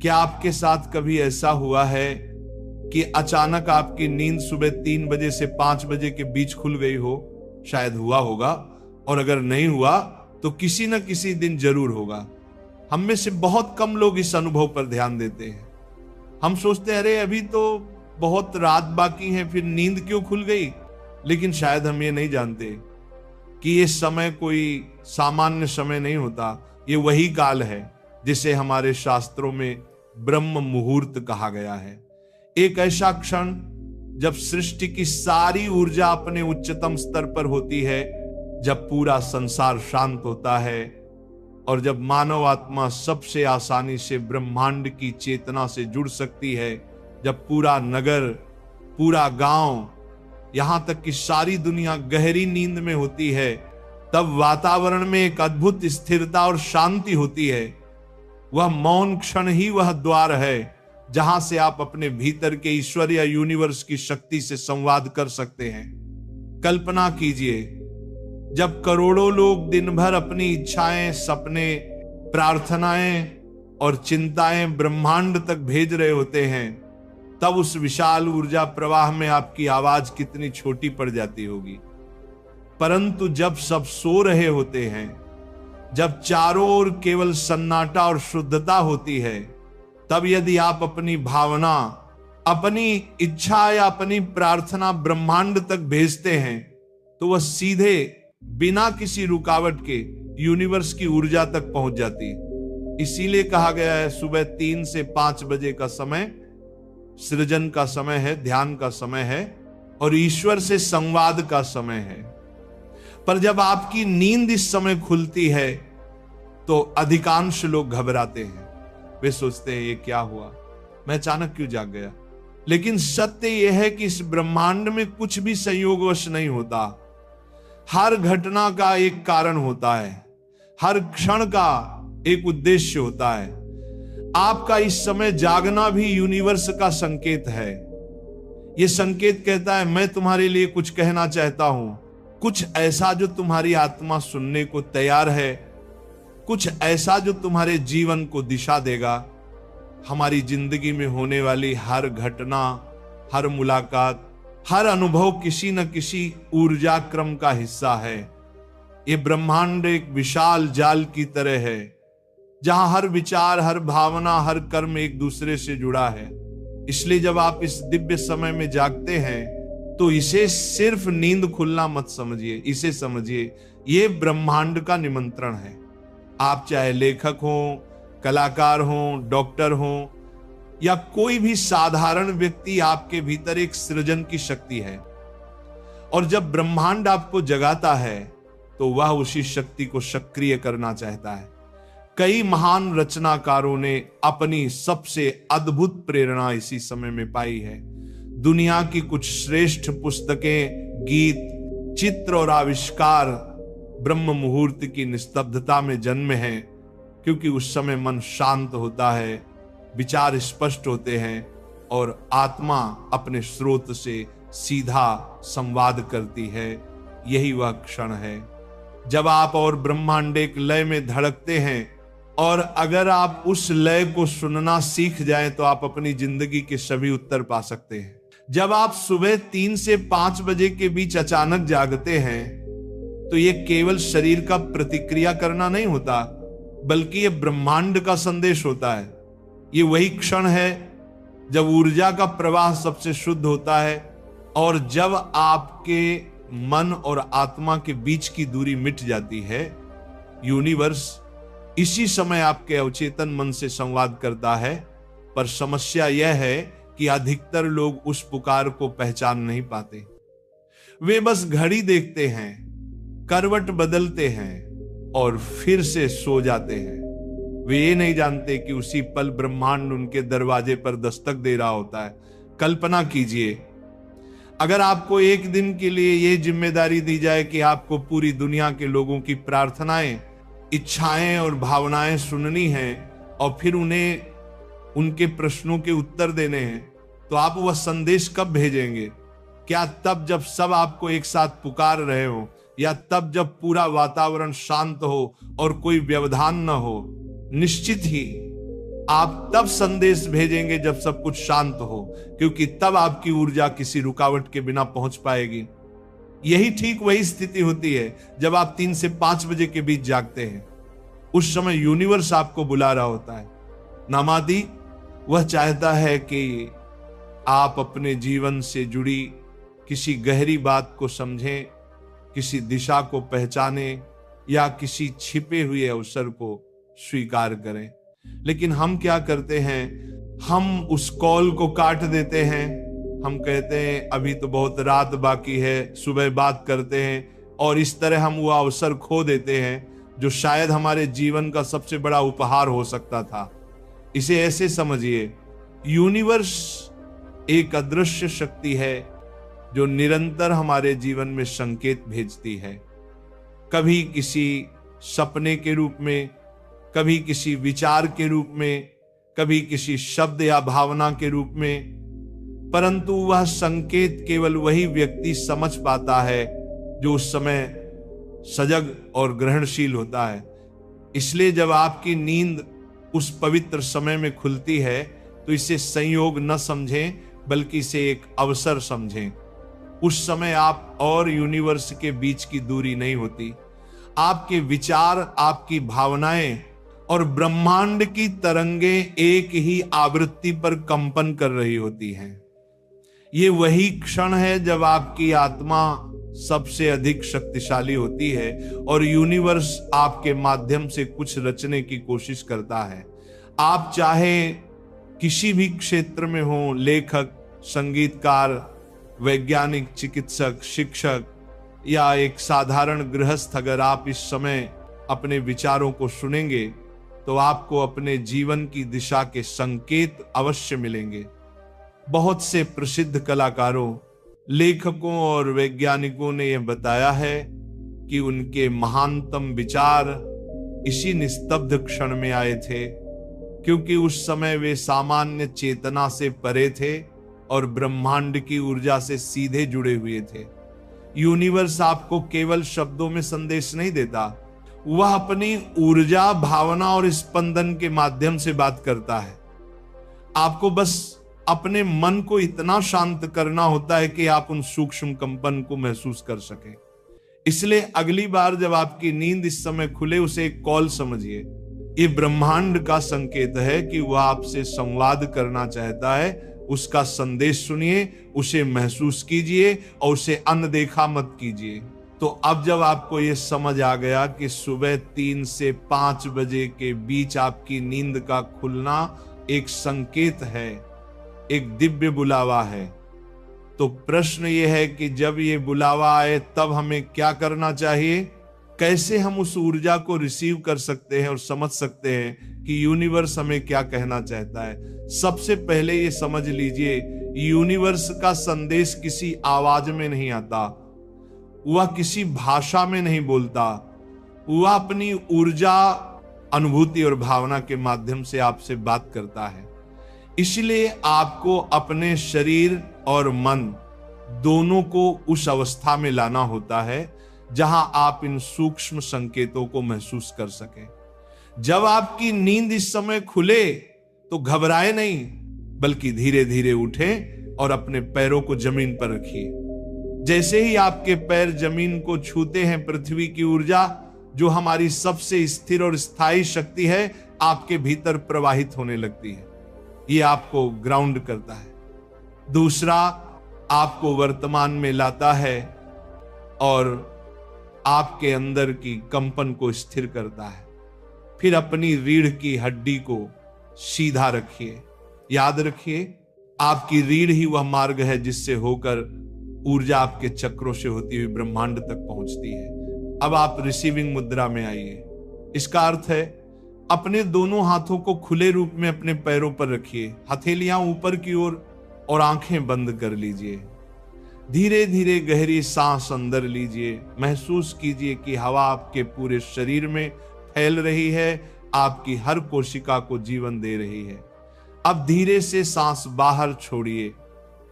क्या आपके साथ कभी ऐसा हुआ है कि अचानक आपकी नींद सुबह 3 बजे से 5 बजे के बीच खुल गई हो? शायद हुआ होगा, और अगर नहीं हुआ तो किसी न किसी दिन जरूर होगा। हम में से बहुत कम लोग इस अनुभव पर ध्यान देते हैं। हम सोचते हैं अरे अभी तो बहुत रात बाकी है, फिर नींद क्यों खुल गई? लेकिन शायद हम ये नहीं जानते कि ये समय कोई सामान्य समय नहीं होता। ये वही काल है जिसे हमारे शास्त्रों में ब्रह्म मुहूर्त कहा गया है। एक ऐसा क्षण जब सृष्टि की सारी ऊर्जा अपने उच्चतम स्तर पर होती है, जब पूरा संसार शांत होता है और जब मानव आत्मा सबसे आसानी से ब्रह्मांड की चेतना से जुड़ सकती है, जब पूरा नगर, पूरा गांव, यहां तक कि सारी दुनिया गहरी नींद में होती है, तब वातावरण में एक अद्भुत स्थिरता और शांति होती है। वह मौन क्षण ही वह द्वार है जहां से आप अपने भीतर के ईश्वर या यूनिवर्स की शक्ति से संवाद कर सकते हैं। कल्पना कीजिए, जब करोड़ों लोग दिन भर अपनी इच्छाएं, सपने, प्रार्थनाएं और चिंताएं ब्रह्मांड तक भेज रहे होते हैं, तब उस विशाल ऊर्जा प्रवाह में आपकी आवाज कितनी छोटी पड़ जाती होगी। परंतु जब सब सो रहे होते हैं, जब चारों ओर केवल सन्नाटा और शुद्धता होती है, तब यदि आप अपनी भावना, अपनी इच्छा या अपनी प्रार्थना ब्रह्मांड तक भेजते हैं, तो वह सीधे बिना किसी रुकावट के यूनिवर्स की ऊर्जा तक पहुंच जाती है। इसीलिए कहा गया है सुबह 3 से 5 बजे का समय सृजन का समय है, ध्यान का समय है और ईश्वर से संवाद का समय है। पर जब आपकी नींद इस समय खुलती है तो अधिकांश लोग घबराते हैं। वे सोचते हैं ये क्या हुआ, मैं अचानक क्यों जाग गया? लेकिन सत्य यह है कि इस ब्रह्मांड में कुछ भी संयोगवश नहीं होता। हर घटना का एक कारण होता है, हर क्षण का एक उद्देश्य होता है। आपका इस समय जागना भी यूनिवर्स का संकेत है। यह संकेत कहता है मैं तुम्हारे लिए कुछ कहना चाहता हूं, कुछ ऐसा जो तुम्हारी आत्मा सुनने को तैयार है, कुछ ऐसा जो तुम्हारे जीवन को दिशा देगा। हमारी जिंदगी में होने वाली हर घटना, हर मुलाकात, हर अनुभव किसी न किसी ऊर्जा क्रम का हिस्सा है। ये ब्रह्मांड एक विशाल जाल की तरह है जहां हर विचार, हर भावना, हर कर्म एक दूसरे से जुड़ा है। इसलिए जब आप इस दिव्य समय में जागते हैं तो इसे सिर्फ नींद खुलना मत समझिए, इसे समझिए ये ब्रह्मांड का निमंत्रण है। आप चाहे लेखक हों, कलाकार हों, डॉक्टर हों या कोई भी साधारण व्यक्ति, आपके भीतर एक सृजन की शक्ति है। और जब ब्रह्मांड आपको जगाता है तो वह उसी शक्ति को सक्रिय करना चाहता है। कई महान रचनाकारों ने अपनी सबसे अद्भुत प्रेरणा इसी समय में पाई है। दुनिया की कुछ श्रेष्ठ पुस्तकें, गीत, चित्र और आविष्कार ब्रह्म मुहूर्त की निस्तब्धता में जन्मे हैं, क्योंकि उस समय मन शांत होता है, विचार स्पष्ट होते हैं और आत्मा अपने स्रोत से सीधा संवाद करती है। यही वह क्षण है जब आप और ब्रह्मांड एक लय में धड़कते हैं। और अगर आप उस लय को सुनना सीख जाएं तो आप अपनी जिंदगी के सभी उत्तर पा सकते हैं। जब आप सुबह 3 से 5 बजे के बीच अचानक जागते हैं तो यह केवल शरीर का प्रतिक्रिया करना नहीं होता, बल्कि यह ब्रह्मांड का संदेश होता है। ये वही क्षण है जब ऊर्जा का प्रवाह सबसे शुद्ध होता है और जब आपके मन और आत्मा के बीच की दूरी मिट जाती है। यूनिवर्स इसी समय आपके अवचेतन मन से संवाद करता है। पर समस्या यह है कि अधिकतर लोग उस पुकार को पहचान नहीं पाते। वे बस घड़ी देखते हैं, करवट बदलते हैं और फिर से सो जाते हैं। वे ये नहीं जानते कि उसी पल ब्रह्मांड उनके दरवाजे पर दस्तक दे रहा होता है। कल्पना कीजिए, अगर आपको एक दिन के लिए यह जिम्मेदारी दी जाए कि आपको पूरी दुनिया के लोगों की प्रार्थनाएं, इच्छाएं और भावनाएं सुननी हैं और फिर उन्हें उनके प्रश्नों के उत्तर देने हैं, तो आप वह संदेश कब भेजेंगे? क्या तब जब सब आपको एक साथ पुकार रहे हो, या तब जब पूरा वातावरण शांत हो और कोई व्यवधान न हो? निश्चित ही आप तब संदेश भेजेंगे जब सब कुछ शांत हो, क्योंकि तब आपकी ऊर्जा किसी रुकावट के बिना पहुंच पाएगी। यही ठीक वही स्थिति होती है जब आप 3 से 5 बजे के बीच जागते हैं। उस समय यूनिवर्स आपको बुला रहा होता है। नामादि वह चाहता है कि आप अपने जीवन से जुड़ी किसी गहरी बात को समझें, किसी दिशा को पहचाने या किसी छिपे हुए अवसर को स्वीकार करें। लेकिन हम क्या करते हैं, हम उस कॉल को काट देते हैं। हम कहते हैं अभी तो बहुत रात बाकी है, सुबह बात करते हैं, और इस तरह हम वो अवसर खो देते हैं जो शायद हमारे जीवन का सबसे बड़ा उपहार हो सकता था। इसे ऐसे समझिए, यूनिवर्स एक अदृश्य शक्ति है जो निरंतर हमारे जीवन में संकेत भेजती है, कभी किसी सपने के रूप में, कभी किसी विचार के रूप में, कभी किसी शब्द या भावना के रूप में। परंतु वह संकेत केवल वही व्यक्ति समझ पाता है जो उस समय सजग और ग्रहणशील होता है। इसलिए जब आपकी नींद उस पवित्र समय में खुलती है तो इसे संयोग न समझें, बल्कि इसे एक अवसर समझें। उस समय आप और यूनिवर्स के बीच की दूरी नहीं होती। आपके विचार, आपकी भावनाएं और ब्रह्मांड की तरंगें एक ही आवृत्ति पर कंपन कर रही होती हैं। ये वही क्षण है जब आपकी आत्मा सबसे अधिक शक्तिशाली होती है और यूनिवर्स आपके माध्यम से कुछ रचने की कोशिश करता है। आप चाहे किसी भी क्षेत्र में हो, लेखक, संगीतकार, वैज्ञानिक, चिकित्सक, शिक्षक या एक साधारण गृहस्थ, अगर आप इस समय अपने विचारों को सुनेंगे तो आपको अपने जीवन की दिशा के संकेत अवश्य मिलेंगे। बहुत से प्रसिद्ध कलाकारों, लेखकों और वैज्ञानिकों ने यह बताया है कि उनके महानतम विचार इसी निस्तब्ध क्षण में आए थे, क्योंकि उस समय वे सामान्य चेतना से परे थे और ब्रह्मांड की ऊर्जा से सीधे जुड़े हुए थे। यूनिवर्स आपको केवल शब्दों में संदेश नहीं देता, वह अपनी ऊर्जा, भावना और स्पंदन के माध्यम से बात करता है। आपको बस अपने मन को इतना शांत करना होता है कि आप उन सूक्ष्म कंपन को महसूस कर सकें। इसलिए अगली बार जब आपकी नींद इस समय खुले, उसे एक कॉल समझिए। ये ब्रह्मांड का संकेत है कि वह आपसे संवाद करना चाहता है। उसका संदेश सुनिए, उसे महसूस कीजिए और उसे अनदेखा मत कीजिए। तो अब जब आपको यह समझ आ गया कि सुबह 3 से 5 बजे के बीच आपकी नींद का खुलना एक संकेत है, एक दिव्य बुलावा है, तो प्रश्न यह है कि जब ये बुलावा आए तब हमें क्या करना चाहिए? कैसे हम उस ऊर्जा को रिसीव कर सकते हैं और समझ सकते हैं कि यूनिवर्स हमें क्या कहना चाहता है? सबसे पहले ये समझ लीजिए, यूनिवर्स का संदेश किसी आवाज में नहीं आता, वह किसी भाषा में नहीं बोलता, वह अपनी ऊर्जा, अनुभूति और भावना के माध्यम से आपसे बात करता है। इसलिए आपको अपने शरीर और मन दोनों को उस अवस्था में लाना होता है जहां आप इन सूक्ष्म संकेतों को महसूस कर सकें। जब आपकी नींद इस समय खुले तो घबराए नहीं, बल्कि धीरे धीरे उठें और अपने पैरों को जमीन पर रखिए। जैसे ही आपके पैर जमीन को छूते हैं, पृथ्वी की ऊर्जा, जो हमारी सबसे स्थिर और स्थायी शक्ति है, आपके भीतर प्रवाहित होने लगती है। ये आपको ग्राउंड करता है। दूसरा, आपको वर्तमान में लाता है और आपके अंदर की कंपन को स्थिर करता है। फिर अपनी रीढ़ की हड्डी को सीधा रखिए। याद रखिए, आपकी रीढ़ ही वह मार्ग है जिससे होकर ऊर्जा आपके चक्रों से होती हुई ब्रह्मांड तक पहुंचती है। अब आप रिसीविंग मुद्रा में आइए। इसका अर्थ है, अपने दोनों हाथों को खुले रूप में अपने पैरों पर रखिए, हथेलियां ऊपर की ओर और आंखें बंद कर लीजिए। धीरे धीरे गहरी सांस अंदर लीजिए। महसूस कीजिए कि हवा आपके पूरे शरीर में फैल रही है, आपकी हर कोशिका को जीवन दे रही है। अब धीरे से सांस बाहर छोड़िए।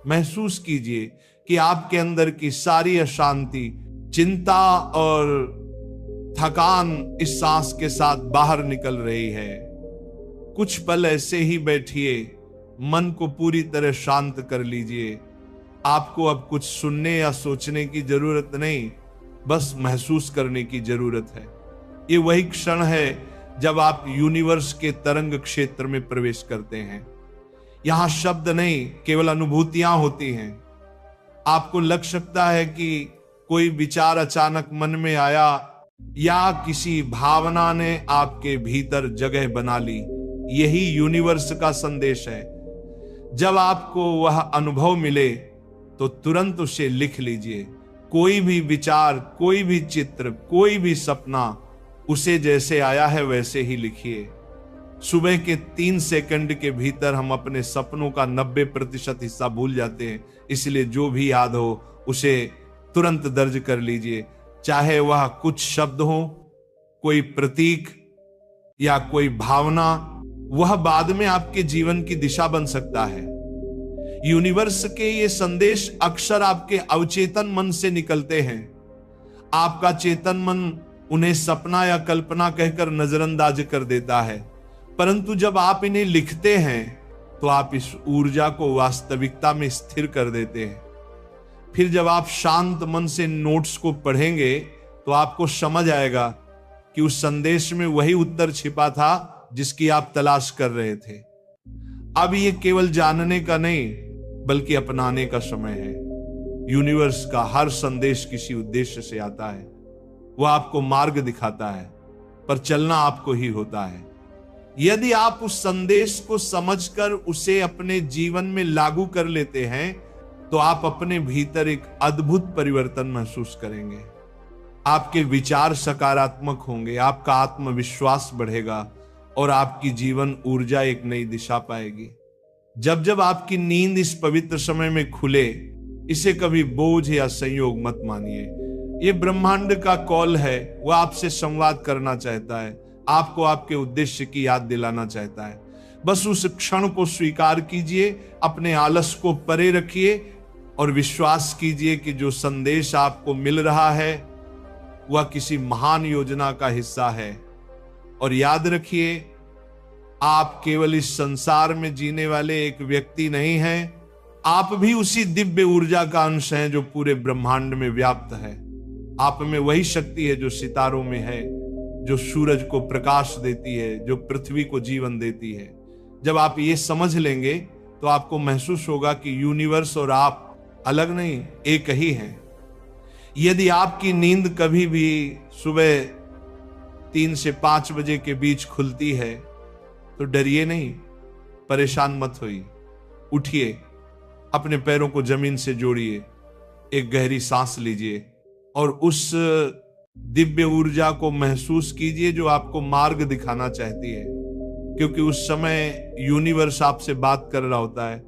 महसूस कीजिए कि आपके अंदर की सारी अशांति, चिंता और थकान इस सांस के साथ बाहर निकल रही है। कुछ पल ऐसे ही बैठिए, मन को पूरी तरह शांत कर लीजिए। आपको अब कुछ सुनने या सोचने की जरूरत नहीं, बस महसूस करने की जरूरत है। ये वही क्षण है जब आप यूनिवर्स के तरंग क्षेत्र में प्रवेश करते हैं। यहां शब्द नहीं, केवल अनुभूतियां होती हैं। आपको लग सकता है कि कोई विचार अचानक मन में आया या किसी भावना ने आपके भीतर जगह बना ली। यही यूनिवर्स का संदेश है। जब आपको वह अनुभव मिले तो तुरंत उसे लिख लीजिए। कोई भी विचार, कोई भी चित्र, कोई भी सपना, उसे जैसे आया है वैसे ही लिखिए। सुबह के 3 सेकंड के भीतर हम अपने सपनों का 90% हिस्सा भूल जाते हैं। इसलिए जो भी याद हो उसे तुरंत दर्ज कर लीजिए, चाहे वह कुछ शब्द हो, कोई प्रतीक या कोई भावना। वह बाद में आपके जीवन की दिशा बन सकता है। यूनिवर्स के ये संदेश अक्सर आपके अवचेतन मन से निकलते हैं। आपका चेतन मन उन्हें सपना या कल्पना कहकर नजरअंदाज कर देता है, परंतु जब आप इन्हें लिखते हैं तो आप इस ऊर्जा को वास्तविकता में स्थिर कर देते हैं। फिर जब आप शांत मन से नोट्स को पढ़ेंगे तो आपको समझ आएगा कि उस संदेश में वही उत्तर छिपा था जिसकी आप तलाश कर रहे थे। अब ये केवल जानने का नहीं बल्कि अपनाने का समय है। यूनिवर्स का हर संदेश किसी उद्देश्य से आता है। वह आपको मार्ग दिखाता है, पर चलना आपको ही होता है। यदि आप उस संदेश को समझकर उसे अपने जीवन में लागू कर लेते हैं तो आप अपने भीतर एक अद्भुत परिवर्तन महसूस करेंगे। आपके विचार सकारात्मक होंगे, आपका आत्मविश्वास बढ़ेगा और आपकी जीवन ऊर्जा एक नई दिशा पाएगी। जब जब आपकी नींद इस पवित्र समय में खुले, इसे कभी बोझ या संयोग मत मानिए। ये ब्रह्मांड का कॉल है। वह आपसे संवाद करना चाहता है, आपको आपके उद्देश्य की याद दिलाना चाहता है। बस उस क्षण को स्वीकार कीजिए, अपने आलस को परे रखिए और विश्वास कीजिए कि जो संदेश आपको मिल रहा है वह किसी महान योजना का हिस्सा है। और याद रखिए, आप केवल इस संसार में जीने वाले एक व्यक्ति नहीं हैं, आप भी उसी दिव्य ऊर्जा का अंश हैं जो पूरे ब्रह्मांड में व्याप्त है। आप में वही शक्ति है जो सितारों में है, जो सूरज को प्रकाश देती है, जो पृथ्वी को जीवन देती है। जब आप ये समझ लेंगे तो आपको महसूस होगा कि यूनिवर्स और आप अलग नहीं, एक ही हैं। यदि आपकी नींद कभी भी सुबह 3 से 5 बजे के बीच खुलती है तो डरिए नहीं, परेशान मत होइए। उठिए, अपने पैरों को जमीन से जोड़िए, एक गहरी सांस लीजिए और उस दिव्य ऊर्जा को महसूस कीजिए जो आपको मार्ग दिखाना चाहती है। क्योंकि उस समय यूनिवर्स आपसे बात कर रहा होता है।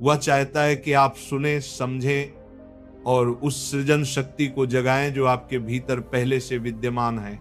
वह चाहता है कि आप सुने, समझें और उस सृजन शक्ति को जगाएं जो आपके भीतर पहले से विद्यमान है।